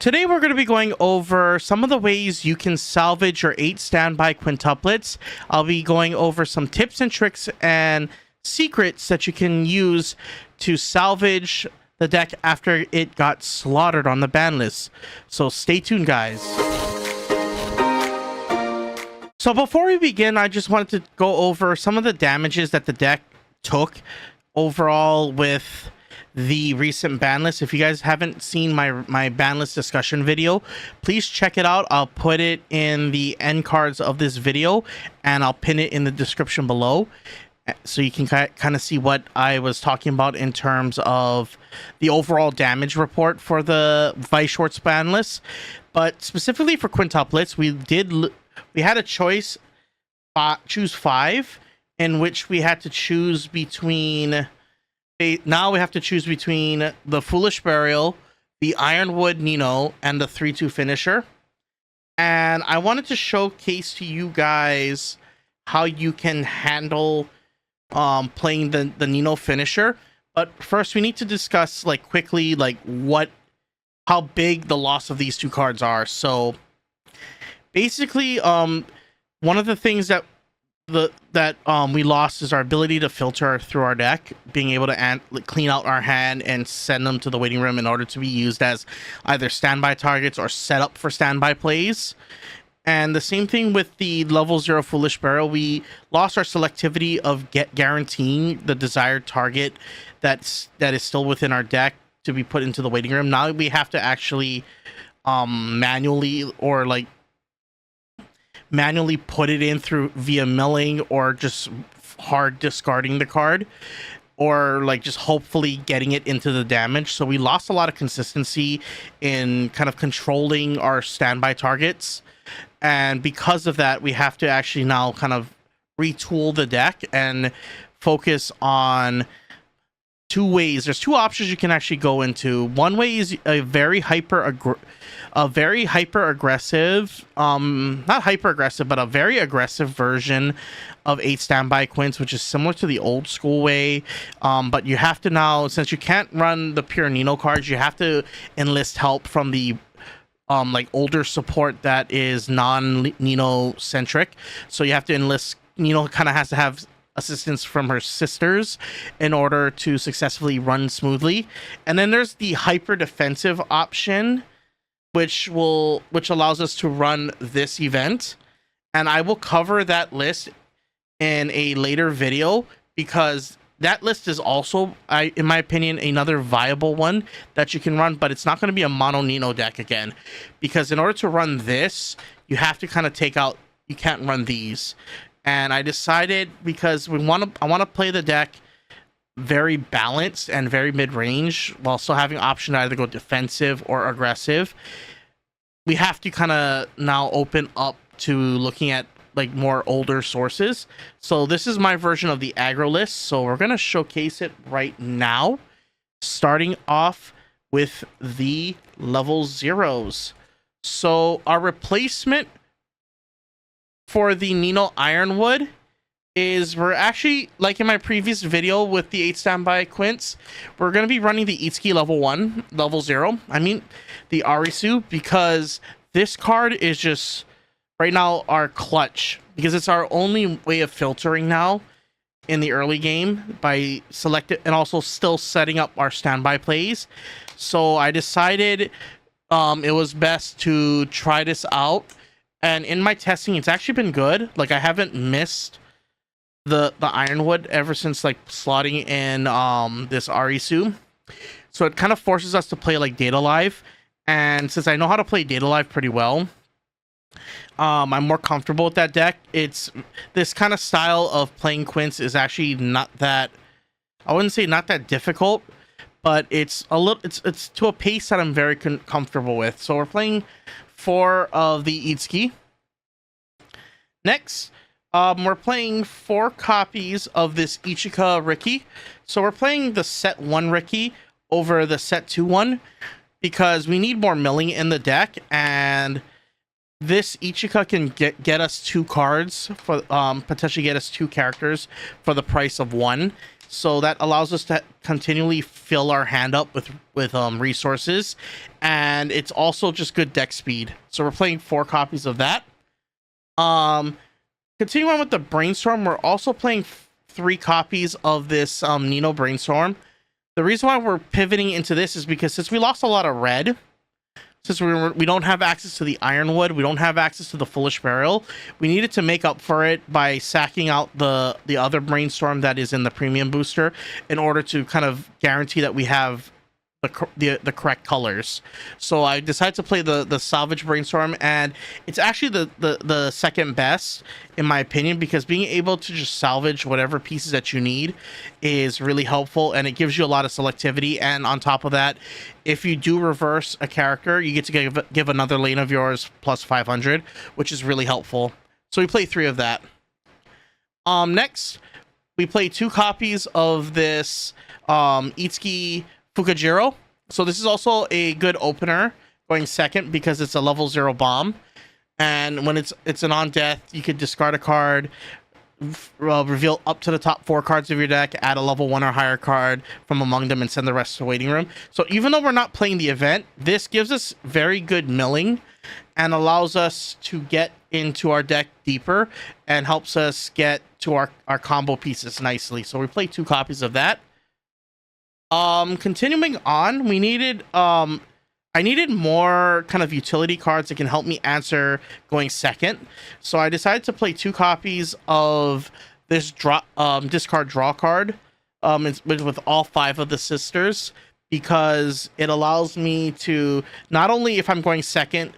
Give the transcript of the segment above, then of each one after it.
Today we're going to be going over some of the ways you can salvage your 8 standby quintuplets. I'll be going over some tips and tricks and secrets that you can use to salvage the deck after it got slaughtered on the ban list. So stay tuned, guys. So before we begin, I just wanted to go over some of the damages that the deck took overall with the recent ban list. If you guys haven't seen my ban list discussion video, please check it out. I'll put it in the end cards of this video and I'll pin it in the description below so you can kind of see what I was talking about in terms of the overall damage report for the Weiss Schwarz ban list. But specifically for quintuplets, we had a choice, choose 5, in which we had to choose between now we have to choose between the Foolish Burial, the Ironwood Nino, and the 3/2 finisher. And I wanted to showcase to you guys how you can handle playing the Nino finisher. But first we need to discuss quickly how big the loss of these two cards are. So basically one of the things that we lost is our ability to filter through our deck, being able to clean out our hand and send them to the waiting room in order to be used as either standby targets or set up for standby plays. And the same thing with the level 0 Foolish Burial. We lost our selectivity of guaranteeing the desired target that is still within our deck to be put into the waiting room. Now we have to actually manually put it in via milling or just hard discarding the card, or just hopefully getting it into the damage. So we lost a lot of consistency in kind of controlling our standby targets, and because of that we have to actually now kind of retool the deck and focus on two ways. There's two options you can actually go into. One way is a very hyper aggressive, not hyper aggressive, but a very aggressive version of 8 standby quints, which is similar to the old school way. But you have to now, since you can't run the pure Nino cards, you have to enlist help from the older support that is non-Nino centric. So you have to enlist, Nino kind of has to have assistance from her sisters in order to successfully run smoothly. And then there's the hyper defensive option, which allows us to run this event, and I will cover that list in a later video, because that list is also, in my opinion, another viable one that you can run, but it's not going to be a mono Nino deck again, because in order to run this you have to kind of take out, you can't run these. And I decided, because I want to play the deck very balanced and very mid-range while still having option to either go defensive or aggressive, we have to kind of now open up to looking at more older sources. So this is my version of the aggro list, so we're going to showcase it right now, starting off with the level 0s. So our replacement for the Nino Ironwood is, we're actually, like in my previous video with the 8 standby quints, we're going to be running the Itsuki level 0, I mean the Arisu, because this card is just right now our clutch, because it's our only way of filtering now in the early game by selecting and also still setting up our standby plays. So I decided it was best to try this out, and in my testing it's actually been good. I haven't missed the Ironwood ever since slotting in this Arisu. So it kind of forces us to play Data Live, and since I know how to play Data Live pretty well, I'm more comfortable with that deck. It's this kind of style of playing quints is actually not that, I wouldn't say not that difficult, but it's a little, it's to a pace that I'm very comfortable with. So we're playing 4 of the Itsuki. Next, we're playing 4 copies of this Ichika Riki. So we're playing the set 1 Riki over the set 2 one, because we need more milling in the deck, and this Ichika can get us 2 cards for potentially get us 2 characters for the price of 1. so that allows us to continually fill our hand up with resources, and it's also just good deck speed. So we're playing 4 copies of that. Continuing on with the Brainstorm, we're also playing 3 copies of this Nino Brainstorm. The reason why we're pivoting into this is because since we lost a lot of red, since we don't have access to the Ironwood, we don't have access to the Foolish Burial, we needed to make up for it by sacking out the other Brainstorm that is in the premium booster in order to kind of guarantee that we have the correct colors. So I decided to play the Salvage Brainstorm, and it's actually the second best in my opinion, because being able to just salvage whatever pieces that you need is really helpful, and it gives you a lot of selectivity. And on top of that, if you do reverse a character, you get to give another lane of yours plus 500, which is really helpful. So we play 3 of that. Next we play 2 copies of this Itsuki Fukajiro. So this is also a good opener going second because it's a level 0 bomb, and when it's an on death, you could discard a card, reveal up to the top 4 cards of your deck, add a level 1 or higher card from among them, and send the rest to waiting room. So even though we're not playing the event, this gives us very good milling and allows us to get into our deck deeper and helps us get to our combo pieces nicely. So we play 2 copies of that. Continuing on, we needed I needed more kind of utility cards that can help me answer going second. So I decided to play 2 copies of this discard draw card with all 5 of the sisters, because it allows me to, not only if I'm going second,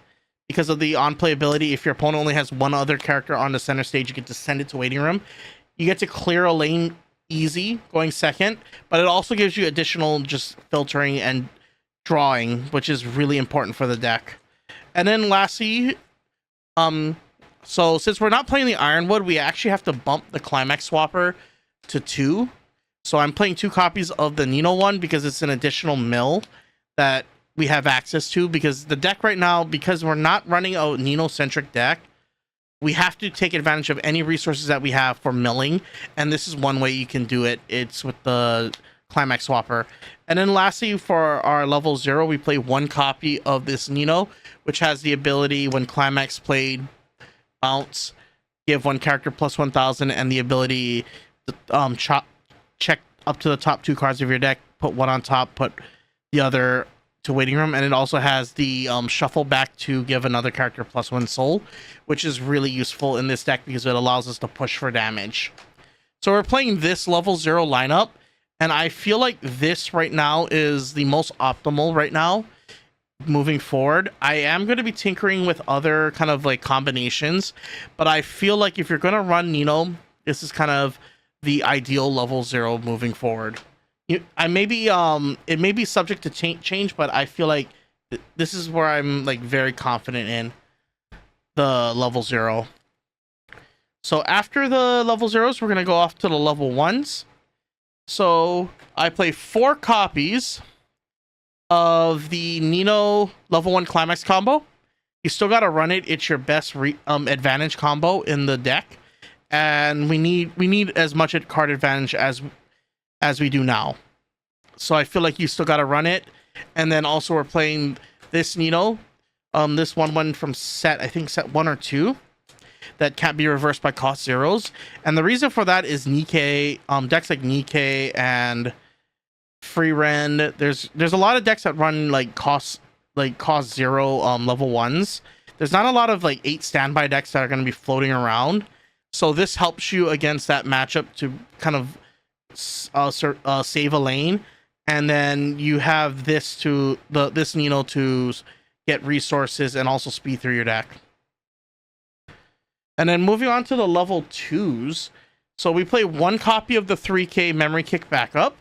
because of the on play ability, if your opponent only has 1 other character on the center stage, you get to send it to waiting room. You get to clear a lane easy going second, but it also gives you additional just filtering and drawing, which is really important for the deck. And then lastly, so since we're not playing the Ironwood, we actually have to bump the Climax Swapper to 2. So I'm playing 2 copies of the Nino one because it's an additional mill that we have access to, because the deck right now, because we're not running a Nino centric deck, we have to take advantage of any resources that we have for milling, and this is one way you can do it. It's with the Climax Swapper. And then lastly, for our level 0, we play 1 copy of this Nino, which has the ability, when Climax played, bounce, give 1 character plus 1000, and the ability to check up to the top 2 cards of your deck, put 1 on top, put the other to waiting room. And it also has the shuffle back to give another character plus 1 soul, which is really useful in this deck because it allows us to push for damage. So we're playing this level 0 lineup, and I feel like this right now is the most optimal right now moving forward. I am going to be tinkering with other kind of like combinations, but I feel like if you're going to run Nino, this is kind of the ideal level 0 moving forward. I may be it may be subject to change, but I feel like this is where I'm like very confident in the level 0. So after the level 0s, we're gonna go off to the level 1s. So I play 4 copies of the Nino level 1 Climax combo. You still gotta run it. It's your best advantage combo in the deck, and we need as much card advantage as we do now. So I feel like you still got to run it. And then also we're playing this Nino, this one from I think set 1 or 2, that can't be reversed by cost 0s. And the reason for that is Nikkei, decks like Nikkei and Free Rend. There's a lot of decks that run like cost 0 level 1s. There's not a lot of like 8 standby decks that are going to be floating around. So this helps you against that matchup to kind of save a lane, and then you have this this Nino to get resources and also speed through your deck. And then moving on to the level 2s, so we play 1 copy of the 3K Memory Kick backup,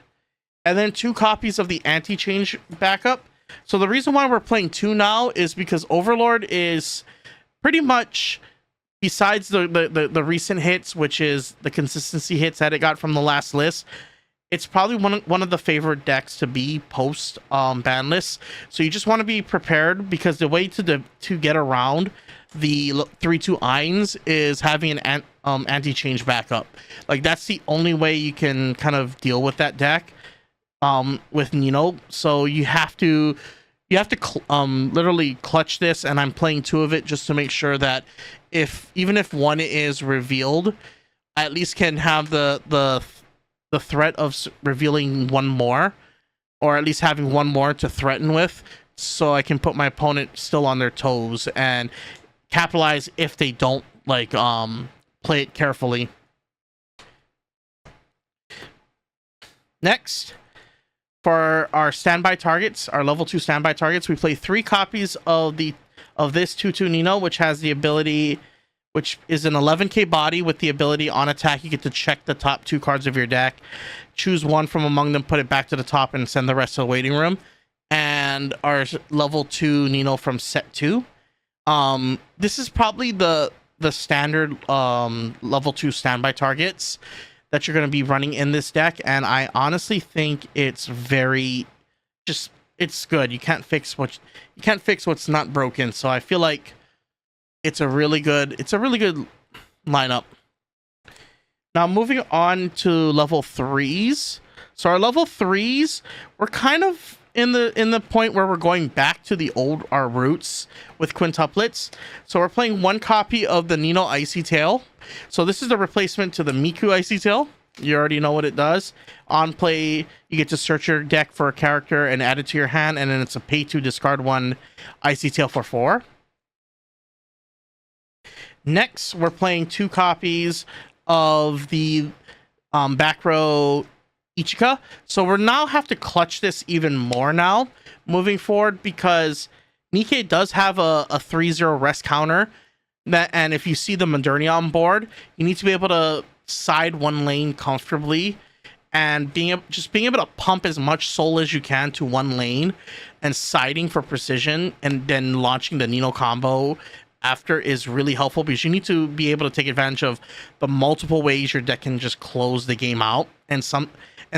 and then 2 copies of the Anti-Change backup. So the reason why we're playing 2 now is because Overlord is pretty much, besides the recent hits, which is the consistency hits that it got from the last list, it's probably one of the favorite decks to be post Banlist. So you just want to be prepared, because the way to get around the 3/2 Eins is having anti-change backup. Like that's the only way you can kind of deal with that deck with Nino. So you have to literally clutch this, and I'm playing 2 of it just to make sure that even if one is revealed, I at least can have the threat of revealing one more, or at least having one more to threaten with, so I can put my opponent still on their toes and capitalize if they don't like play it carefully. Next, for our standby targets, our level 2 standby targets, we play 3 copies of this 2/2 Nino, which has the ability, which is an 11k body with the ability on attack. You get to check the top 2 cards of your deck, choose one from among them, put it back to the top, and send the rest to the waiting room. And our level 2 Nino from set 2. This is probably the standard level 2 standby targets that you're going to be running in this deck, and I honestly think it's very it's good. You can't fix what's not broken. So I feel like it's a really good lineup. Now moving on to level 3s. So our level 3s, we're kind of in the point where we're going back to our roots with quintuplets. So we're playing 1 copy of the Nino Icy Tail. So this is the replacement to the Miku Icy Tail. You already know what it does. On play, you get to search your deck for a character and add it to your hand, and then it's a pay 2, discard 1 Icy Tail for 4. Next, we're playing 2 copies of the back row Ichika. So we now have to clutch this even more now moving forward, because Nikkei does have a 3/0 rest counter, and if you see the Modernia on board, you need to be able to side one lane comfortably, and being able to pump as much soul as you can to one lane and siding for precision, and then launching the Nino combo after is really helpful, because you need to be able to take advantage of the multiple ways your deck can just close the game out, and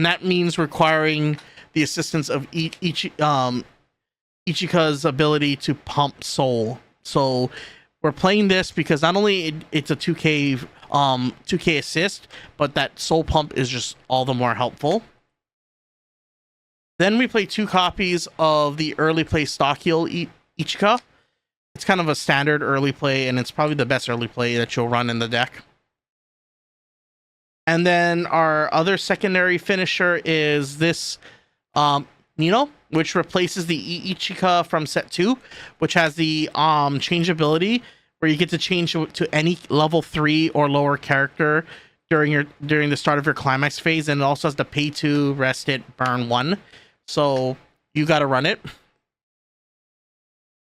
that means requiring the assistance of Ichika's ability to pump soul. So we're playing this because not only it's a 2k assist, but that soul pump is just all the more helpful. Then we play 2 copies of the early play stock heal Ichika. It's kind of a standard early play, and it's probably the best early play that you'll run in the deck. And then our other secondary finisher is this Nino, which replaces the Ichika from set 2, which has the change ability, where you get to change to any level 3 or lower character during the start of your climax phase, and it also has the pay 2, rest it, burn 1. So you got to run it.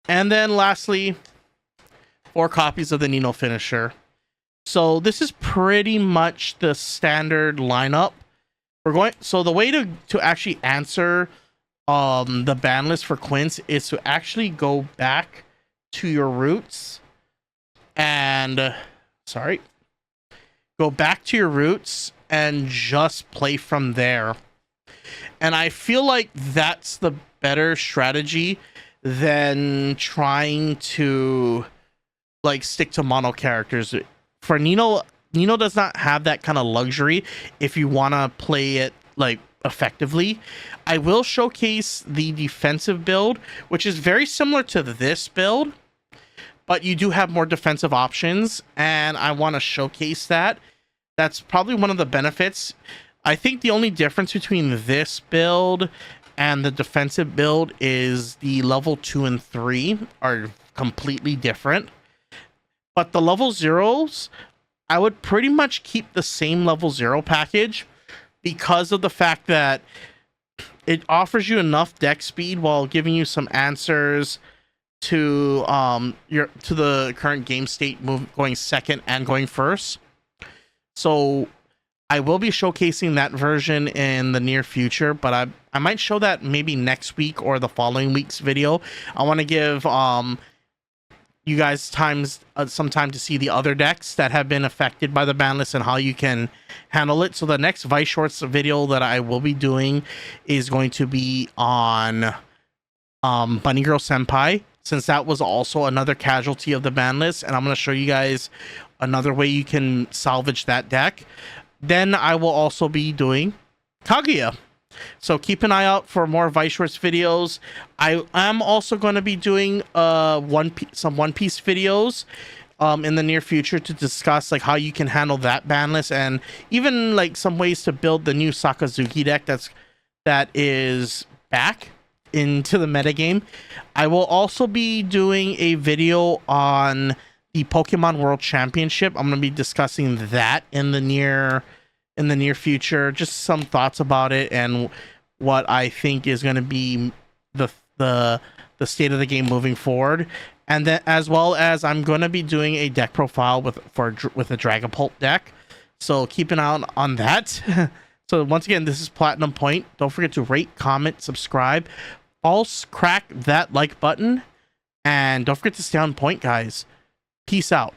And then lastly, 4 copies of the Nino finisher. So this is pretty much the standard lineup. So the way to actually answer the ban list for Quints is to actually go back to your roots and go back to your roots and just play from there. And I feel like that's the better strategy than trying to like stick to mono characters. For Nino does not have that kind of luxury if you want to play it like effectively. I will showcase the defensive build, which is very similar to this build, but you do have more defensive options, and I want to showcase that. That's probably one of the benefits. I think the only difference between this build and the defensive build is the level 2 and 3 are completely different. But the level 0s, I would pretty much keep the same level 0 package, because of the fact that it offers you enough deck speed while giving you some answers to the current game state, going second and going first. So I will be showcasing that version in the near future, but I might show that maybe next week or the following week's video. I want to give you guys some time to see the other decks that have been affected by the ban list and how you can handle it. So the next Weiss Schwarz video that I will be doing is going to be on Bunny Girl Senpai, since that was also another casualty of the ban list, and I'm going to show you guys another way you can salvage that deck. Then I will also be doing Kaguya. So keep an eye out for more Weiss Schwarz videos. I am also going to be doing some One Piece videos in the near future to discuss like how you can handle that ban list, and even like some ways to build the new Sakazuki deck that is back into the metagame. I will also be doing a video on the Pokemon World Championship. I'm going to be discussing that in the near future, just some thoughts about it and what I think is going to be the state of the game moving forward. And then, as well as, I'm going to be doing a deck profile with a Dragapult deck, so keep an eye on that. So once again, this is Platinum Point. Don't forget to rate, comment, subscribe, also crack that like button, and don't forget to stay on point, guys. Peace out.